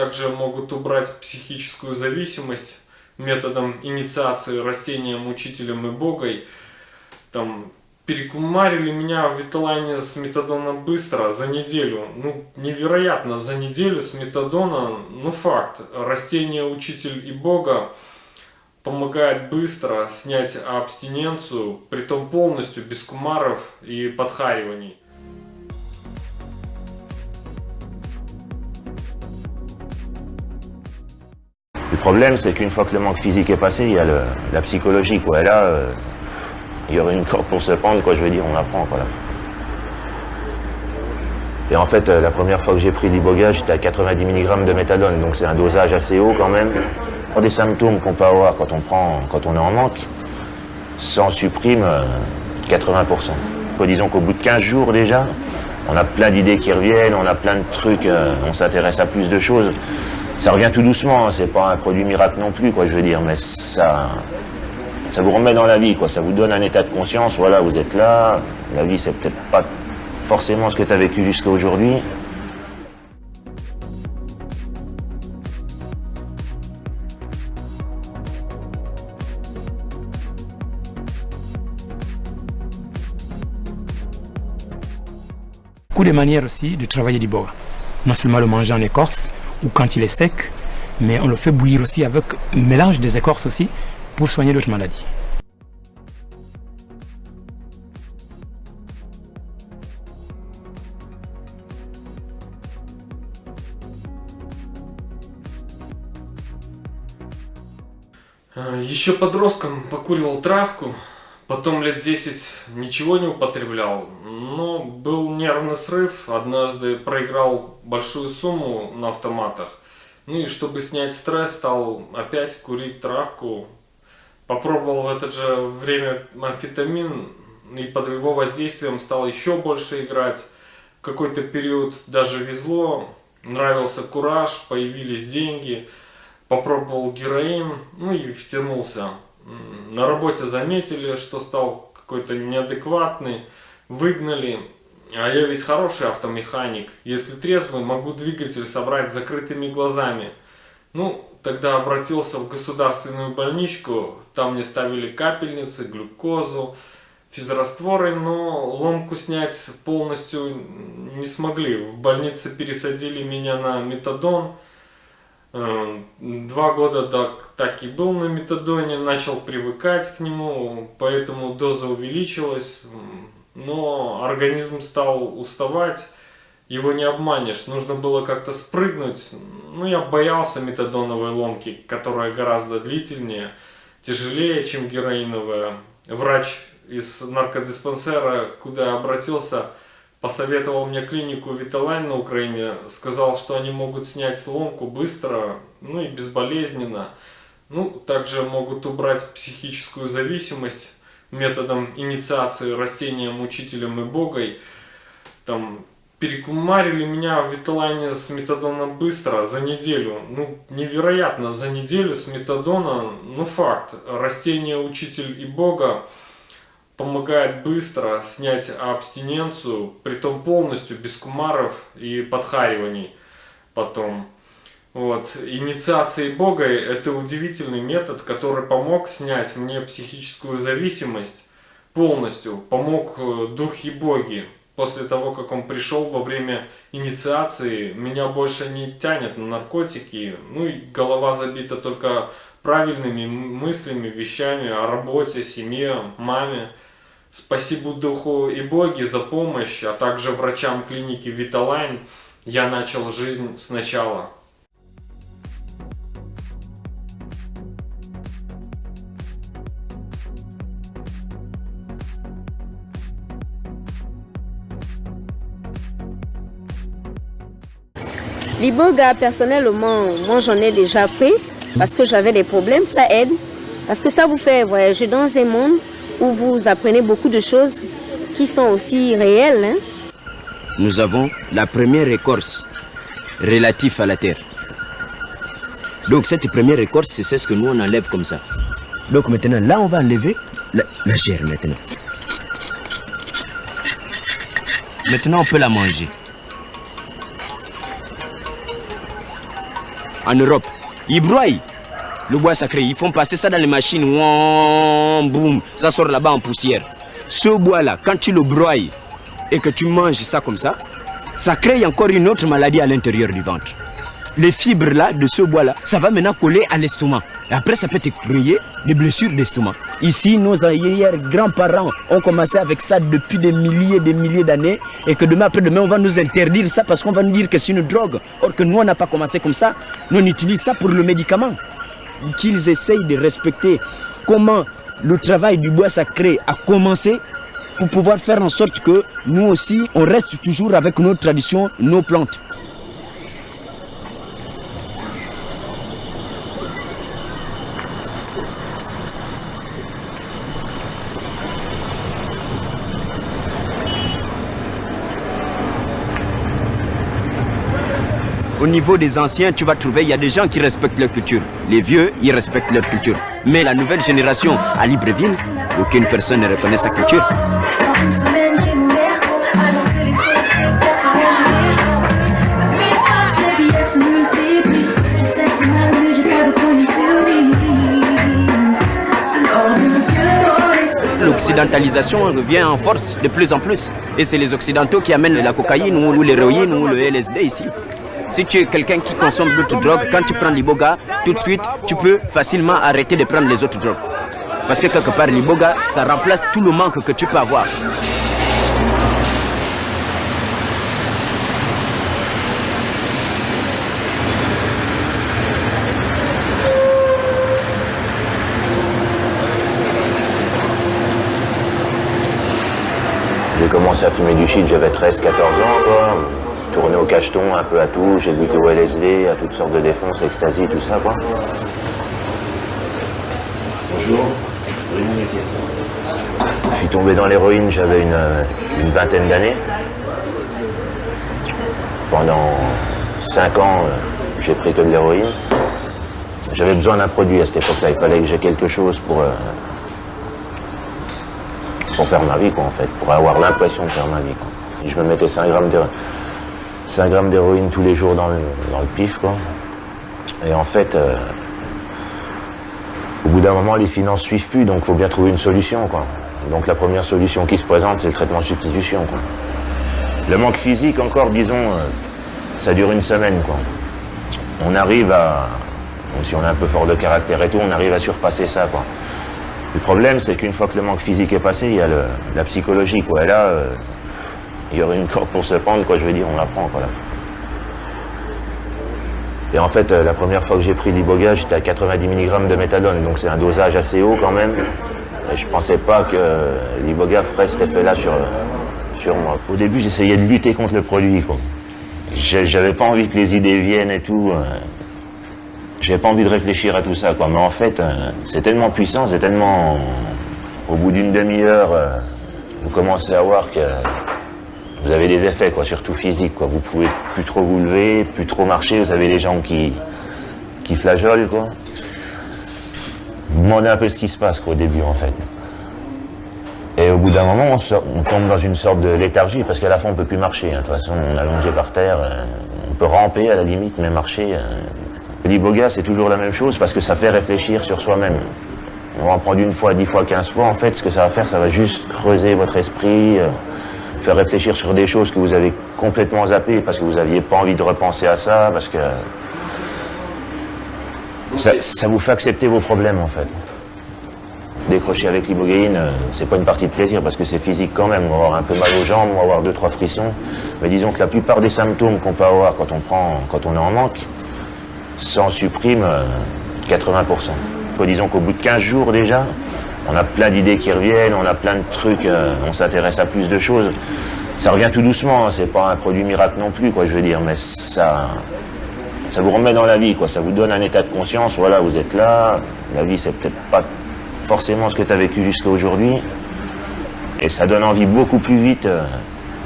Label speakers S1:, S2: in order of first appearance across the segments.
S1: также могут убрать психическую зависимость методом инициации растением, учителем и богой. Там перекумарили меня в Виталайне с метадоном быстро, за неделю. Ну, невероятно, за неделю с метадона, ну факт. Растение, учитель и бога помогает быстро снять абстиненцию, притом полностью, без кумаров и подхариваний.
S2: Le problème, c'est qu'une fois que le manque physique est passé, il y a la psychologie, quoi. Et là, il y aurait une corde pour se pendre, quoi. Je veux dire, on apprend, quoi. Là. Et en fait, la première fois que j'ai pris l'Iboga, j'étais à 90 mg de méthadone, donc c'est un dosage assez haut quand même. Des symptômes qu'on peut avoir quand on est en manque, ça en supprime 80%. Disons qu'au bout de 15 jours déjà, on a plein d'idées qui reviennent, on a plein de trucs, on s'intéresse à plus de choses. Ça revient tout doucement, hein, c'est pas un produit miracle non plus, quoi, je veux dire, mais ça vous remet dans la vie, quoi, ça vous donne un état de conscience, voilà, vous êtes là, la vie c'est peut-être pas forcément ce que tu as vécu jusqu'à aujourd'hui.
S3: Beaucoup de manières aussi de travailler l'Iboga. Non seulement le manger en écorce ou quand il est sec, mais on le fait bouillir aussi avec un mélange des écorces aussi pour soigner d'autres maladies.
S1: Еще подростком покуривал травку, потом лет 10 ничего не употреблял, но был нервный срыв, однажды проиграл большую сумму на автоматах. Ну и чтобы снять стресс, стал опять курить травку. Попробовал в это же время амфетамин, и под его воздействием стал еще больше играть. В какой-то период даже везло, нравился кураж, появились деньги. Попробовал героин, ну и втянулся. На работе заметили, что стал какой-то неадекватный, выгнали. А я ведь хороший автомеханик. Если трезвый, могу двигатель собрать закрытыми глазами. Ну, тогда обратился в государственную больничку. Там мне ставили капельницы, глюкозу, физрастворы, но ломку снять полностью не смогли. В больнице пересадили меня на метадон. 2 года так и был на метадоне, начал привыкать к нему, поэтому доза увеличилась, но организм стал уставать, его не обманешь, нужно было как-то спрыгнуть. Ну, я боялся метадоновой ломки, которая гораздо длительнее, тяжелее, чем героиновая. Врач из наркодиспансера, куда я обратился, посоветовал мне клинику Виталайн на Украине, сказал, что они могут снять ломку быстро, ну и безболезненно. Ну, также могут убрать психическую зависимость методом инициации растением, учителем и богой. Там перекумарили меня в Виталайне с метадоном быстро, за неделю. Ну, невероятно, за неделю с метадона, ну факт. Растение, учитель и бога помогает быстро снять абстиненцию, притом полностью, без кумаров и подхариваний потом. Вот. Инициацией бога — это удивительный метод, который помог снять мне психическую зависимость полностью, помог духи боги. После того, как он пришел во время инициации, меня больше не тянет на наркотики, ну и голова забита только правильными мыслями, вещами о работе, семье, маме. Спасибо духу и боги за помощь, а также врачам клиники Виталайн я начал жизнь сначала.
S4: L'Iboga, personnellement, moi j'en ai déjà pris parce que j'avais des problèmes, ça aide. Parce que ça vous fait voyager dans un monde où vous apprenez beaucoup de choses qui sont aussi réelles. Hein?
S5: Nous avons la première écorce relative à la terre. Donc cette première écorce, c'est ce que nous on enlève comme ça. Donc maintenant, là on va enlever la chair maintenant. Maintenant on peut la manger. en Europe, ils broient le bois sacré. Ils font passer ça dans les machines. Ouam, boum, ça sort là-bas en poussière. Ce bois-là, quand tu le broies et que tu manges ça comme ça crée encore une autre maladie à l'intérieur du ventre. Les fibres là, de ce bois-là, ça va maintenant coller à l'estomac. Et après, ça peut te créer des blessures d'estomac. Ici, nos arrière-grands-parents ont commencé avec ça depuis des milliers d'années. Et que demain, après-demain, on va nous interdire ça parce qu'on va nous dire que c'est une drogue. Or que nous, on n'a pas commencé comme ça. Nous, on utilise ça pour le médicament. Qu'ils essayent de respecter comment le travail du bois sacré a commencé pour pouvoir faire en sorte que nous aussi, on reste toujours avec nos traditions, nos plantes. Au niveau des anciens, tu vas trouver, il y a des gens qui respectent leur culture. Les vieux, ils respectent leur culture. Mais la nouvelle génération, à Libreville, aucune personne ne reconnaît sa culture. L'occidentalisation revient en force de plus en plus. Et c'est les Occidentaux qui amènent la cocaïne ou l'héroïne ou le LSD ici. Si tu es quelqu'un qui consomme d'autres drogues, quand tu prends l'iboga, tout de suite, tu peux facilement arrêter de prendre les autres drogues. Parce que quelque part, l'iboga, ça remplace tout le manque que tu peux avoir.
S2: J'ai commencé à fumer du shit, j'avais 13-14 ans, quoi. Tourné au cacheton, un peu à tout, j'ai goûté au LSD, à toutes sortes de défonces, ecstasy, tout ça, quoi. Bonjour. Je suis tombé dans l'héroïne, j'avais une vingtaine d'années. Pendant 5 ans, j'ai pris que de l'héroïne. J'avais besoin d'un produit à cette époque-là, il fallait que j'ai quelque chose pour faire ma vie, quoi, en fait, pour avoir l'impression de faire ma vie, quoi. Et je me mettais 5 grammes d'héroïne tous les jours dans le pif, quoi. Et en fait, au bout d'un moment, les finances suivent plus, donc il faut bien trouver une solution, quoi. Donc la première solution qui se présente, c'est le traitement de substitution, quoi. Le manque physique, encore, disons, ça dure une semaine, quoi. On arrive à, si on est un peu fort de caractère et tout, on arrive à surpasser ça, quoi. Le problème, c'est qu'une fois que le manque physique est passé, il y a la psychologie, quoi. Et là, il y aurait une corde pour se pendre, quoi, je veux dire, on la prend, quoi, là. Et en fait, la première fois que j'ai pris l'iboga, j'étais à 90 mg de méthadone, donc c'est un dosage assez haut quand même. Et je pensais pas que l'iboga ferait cet effet-là sur moi. Au début, j'essayais de lutter contre le produit, quoi. J'avais pas envie que les idées viennent et tout. J'avais pas envie de réfléchir à tout ça, quoi. Mais en fait, c'est tellement puissant, c'est tellement... Au bout d'une demi-heure, vous commencez à voir que vous avez des effets, quoi, surtout physiques, quoi. Vous pouvez plus trop vous lever, plus trop marcher, vous avez les jambes qui flageolent, quoi. Vous demandez un peu ce qui se passe, quoi, au début, en fait. Et au bout d'un moment, on tombe dans une sorte de léthargie, parce qu'à la fin, on peut plus marcher, hein. De toute façon, on est allongé par terre, on peut ramper à la limite, mais marcher... L'iboga, c'est toujours la même chose parce que ça fait réfléchir sur soi-même. On va en prendre une fois, 10 fois, 15 fois. En fait, ce que ça va faire, ça va juste creuser votre esprit, faire réfléchir sur des choses que vous avez complètement zappées parce que vous n'aviez pas envie de repenser à ça, parce que ça vous fait accepter vos problèmes, en fait. Décrocher avec l'ibogaïne, c'est pas une partie de plaisir parce que c'est physique quand même. On va avoir un peu mal aux jambes, on va avoir 2-3 frissons. Mais disons que la plupart des symptômes qu'on peut avoir quand on est en manque, ça en supprime 80%. Disons qu'au bout de 15 jours déjà, on a plein d'idées qui reviennent, on a plein de trucs, on s'intéresse à plus de choses. Ça revient tout doucement, hein, c'est pas un produit miracle non plus, quoi, je veux dire, mais ça vous remet dans la vie, quoi, ça vous donne un état de conscience, voilà, vous êtes là, la vie c'est peut-être pas forcément ce que tu as vécu jusqu'à aujourd'hui, et ça donne envie beaucoup plus vite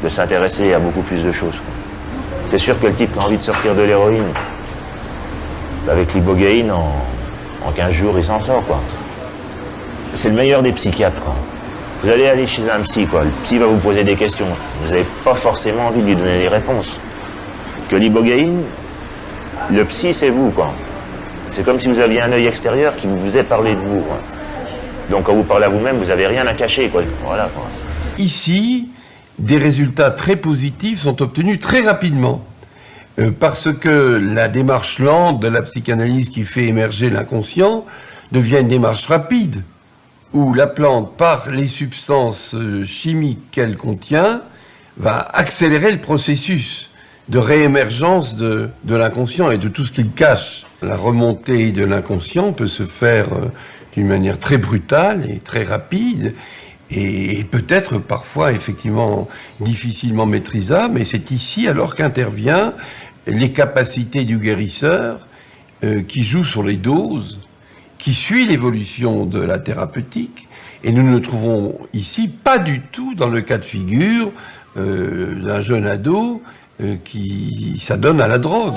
S2: de s'intéresser à beaucoup plus de choses, quoi. C'est sûr que le type qui a envie de sortir de l'héroïne, avec l'ibogaïne, en 15 jours, il s'en sort, quoi. C'est le meilleur des psychiatres, quoi. Vous allez aller chez un psy, quoi. Le psy va vous poser des questions. Vous n'avez pas forcément envie de lui donner des réponses. Que l'ibogaïne, le psy, c'est vous, quoi. C'est comme si vous aviez un œil extérieur qui vous faisait parler de vous, quoi. Donc quand vous parlez à vous-même, vous n'avez rien à cacher, quoi. Voilà, quoi.
S6: Ici, des résultats très positifs sont obtenus très rapidement. Parce que la démarche lente de la psychanalyse qui fait émerger l'inconscient devient une démarche rapide, où la plante, par les substances chimiques qu'elle contient, va accélérer le processus de réémergence de l'inconscient et de tout ce qu'il cache. La remontée de l'inconscient peut se faire d'une manière très brutale et très rapide, et peut-être parfois effectivement difficilement maîtrisable, mais c'est ici alors qu'interviennent les capacités du guérisseur qui joue sur les doses, qui suit l'évolution de la thérapeutique, et nous ne trouvons ici pas du tout dans le cas de figure d'un jeune ado qui s'adonne à la drogue.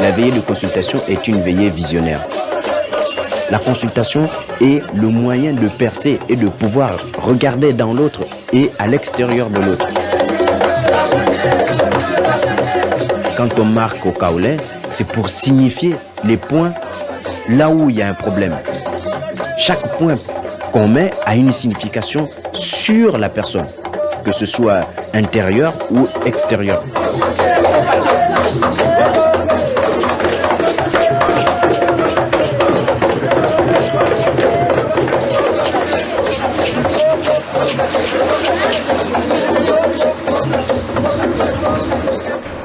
S5: La veillée de consultation est une veillée visionnaire. La consultation est le moyen de percer et de pouvoir regarder dans l'autre et à l'extérieur de l'autre. Quand on marque au kaolin, c'est pour signifier les points là où il y a un problème. Chaque point qu'on met a une signification sur la personne, que ce soit intérieur ou extérieur.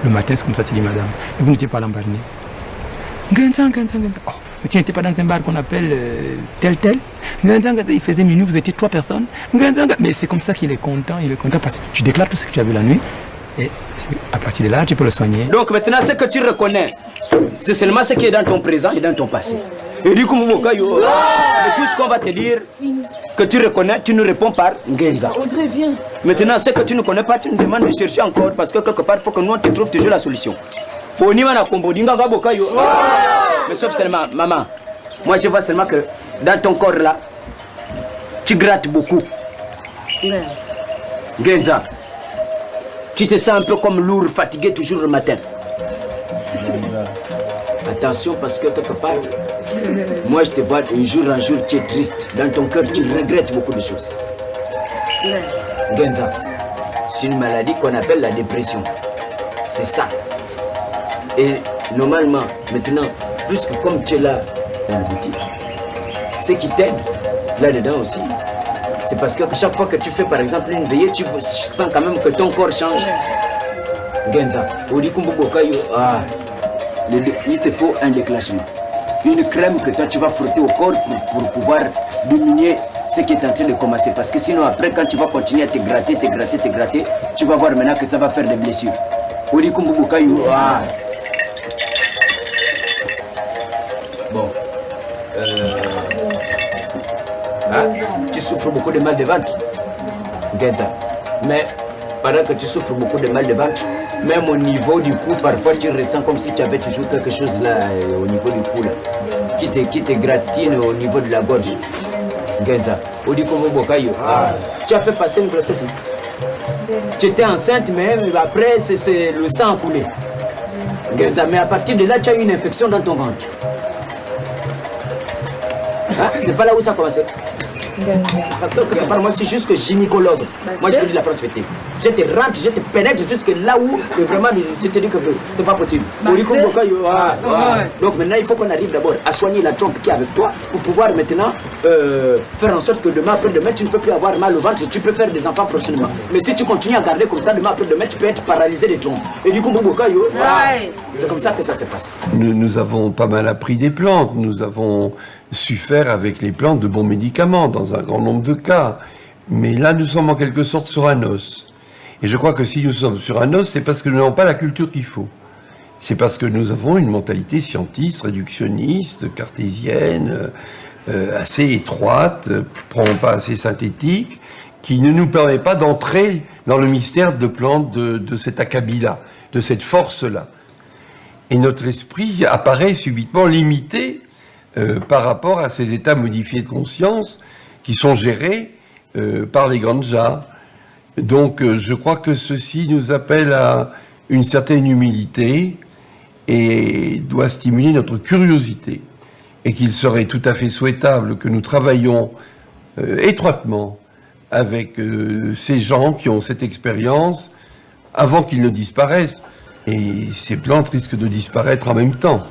S3: Le matin, c'est comme ça, tu dis, madame, et vous n'étiez pas à l'embarné. Oh, tu n'étais pas dans un bar qu'on appelle tel. Il faisait minuit, vous étiez 3 personnes. Mais c'est comme ça qu'il est content parce que tu déclares tout ce que tu as vu la nuit. Et à partir de là, tu peux le soigner.
S7: Donc maintenant, ce que tu reconnais, c'est seulement ce qui est dans ton présent et dans ton passé. Et du coup, tout ce qu'on va te dire, que tu reconnais, tu nous réponds par Ngenza.
S8: Audrey, viens.
S7: Maintenant, ce que tu ne connais pas, tu nous demandes de chercher encore parce que quelque part, il faut que nous, on te trouve toujours la solution. Mais sauf seulement, maman, moi je vois seulement que dans ton corps là, tu grattes beaucoup. Ngenza, tu te sens un peu comme lourd, fatigué toujours le matin. Attention parce que quelque part, moi je te vois un jour en jour, tu es triste. Dans ton cœur, tu regrettes beaucoup de choses. Ngenza, c'est une maladie qu'on appelle la dépression. C'est ça. Et normalement, maintenant, plus que comme tu es là dans le boutique, ce qui t'aide là-dedans aussi, c'est parce que chaque fois que tu fais par exemple une veillée, tu sens quand même que ton corps change. Genza, il te faut un déclenchement. une crème que toi tu vas frotter au corps pour pouvoir diminuer ce qui est en train de commencer. Parce que sinon après quand tu vas continuer à te gratter, tu vas voir maintenant que ça va faire des blessures. Bon. Tu souffres beaucoup de mal de ventre. Genza. Mais pendant que tu souffres beaucoup de mal de ventre, même au niveau du cou, parfois tu ressens comme si tu avais toujours quelque chose là au niveau du cou là, qui te gratine au niveau de la gorge. Genza. Tu as fait passer une grossesse. Tu étais enceinte, mais après c'est le sang coulé. Genza. Mais à partir de là, tu as eu une infection dans ton ventre. Hein? C'est pas là où ça a commencé. Parce que moi, c'est juste que gynécologue. Moi, je veux dire la France fêtée. Je te rentre, je te pénètre jusque là où vraiment je te dis que c'est pas possible. Donc maintenant, il faut qu'on arrive d'abord à soigner la trompe qui est avec toi pour pouvoir maintenant faire en sorte que demain après-demain, tu ne peux plus avoir mal au ventre et tu peux faire des enfants prochainement. Mais si tu continues à garder comme ça, demain après-demain, tu peux être paralysé des trompes. Et du coup, c'est comme ça que ça se passe.
S6: Nous avons pas mal appris des plantes. Nous avons su faire avec les plantes de bons médicaments dans un grand nombre de cas. Mais là, nous sommes en quelque sorte sur un os. Et je crois que si nous sommes sur un os, c'est parce que nous n'avons pas la culture qu'il faut. C'est parce que nous avons une mentalité scientiste, réductionniste, cartésienne, assez étroite, pas assez synthétique, qui ne nous permet pas d'entrer dans le mystère de plantes de cet acabit-là, de cette force-là. Et notre esprit apparaît subitement limité par rapport à ces états modifiés de conscience qui sont gérés par les Granjas. Donc je crois que ceci nous appelle à une certaine humilité et doit stimuler notre curiosité. Et qu'il serait tout à fait souhaitable que nous travaillions étroitement avec ces gens qui ont cette expérience avant qu'ils ne disparaissent. Et ces plantes risquent de disparaître en même temps.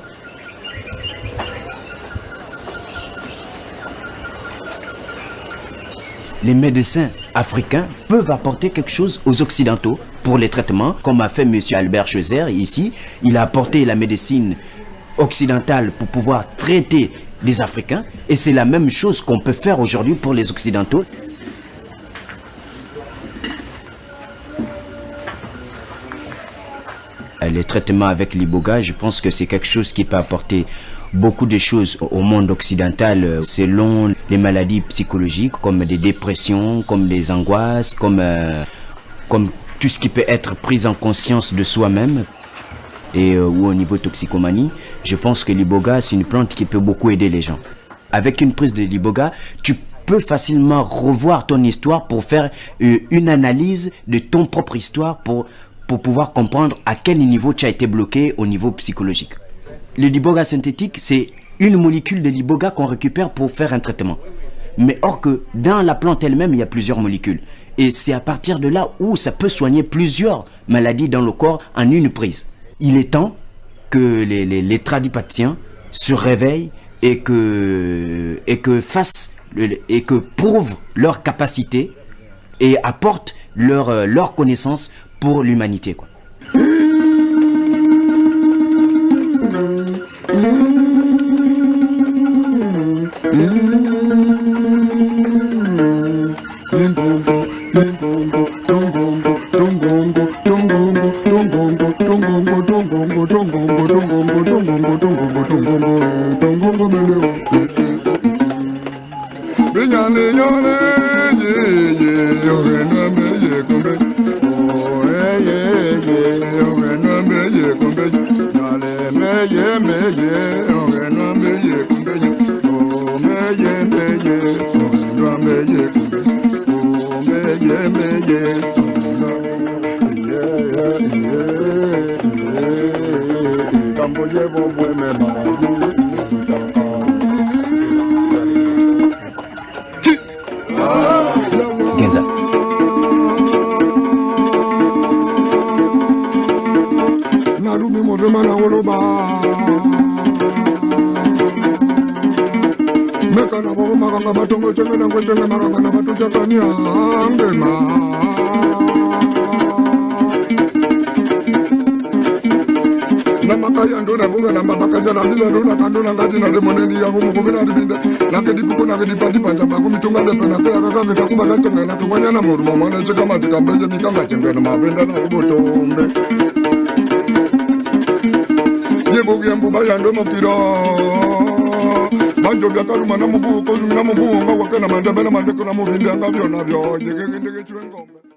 S5: Les médecins africains peuvent apporter quelque chose aux Occidentaux pour les traitements, comme a fait M. Albert Schweitzer ici. Il a apporté la médecine occidentale pour pouvoir traiter les Africains. Et c'est la même chose qu'on peut faire aujourd'hui pour les Occidentaux. Les traitements avec l'iboga, je pense que c'est quelque chose qui peut apporter beaucoup de choses au monde occidental selon les maladies psychologiques comme des dépressions, comme des angoisses, comme tout ce qui peut être pris en conscience de soi-même et ou au niveau toxicomanie. Je pense que l'iboga, c'est une plante qui peut beaucoup aider les gens. Avec une prise de l'iboga, tu peux facilement revoir ton histoire pour faire une analyse de ton propre histoire pour pouvoir comprendre à quel niveau tu as été bloqué au niveau psychologique. Le l'iboga synthétique, c'est une molécule de l'iboga qu'on récupère pour faire un traitement. Mais or que dans la plante elle-même, il y a plusieurs molécules. Et c'est à partir de là où ça peut soigner plusieurs maladies dans le corps en une prise. Il est temps que les tradipraticiens se réveillent et que prouvent leur capacité et apportent leur connaissance pour l'humanité, quoi. Genza.
S8: na makaya ndo na bunga na mabaka jana bila ndo na kando na ngaji na demoneni ya humu kumina dibinde na kedi kuko na kedi pati panja makumi tunga de pena kaya kaka vita kuba kato na kuwanya na muru mama na chika matika mbeje mikanga chembe na mabenda na kubotombe yebo yembu bayando mopiro banjo bya kaluma na mubu ko na mubu ngwa kana mandebe na mandeko na mubindi anga byo nabyo yegende chwe ngombe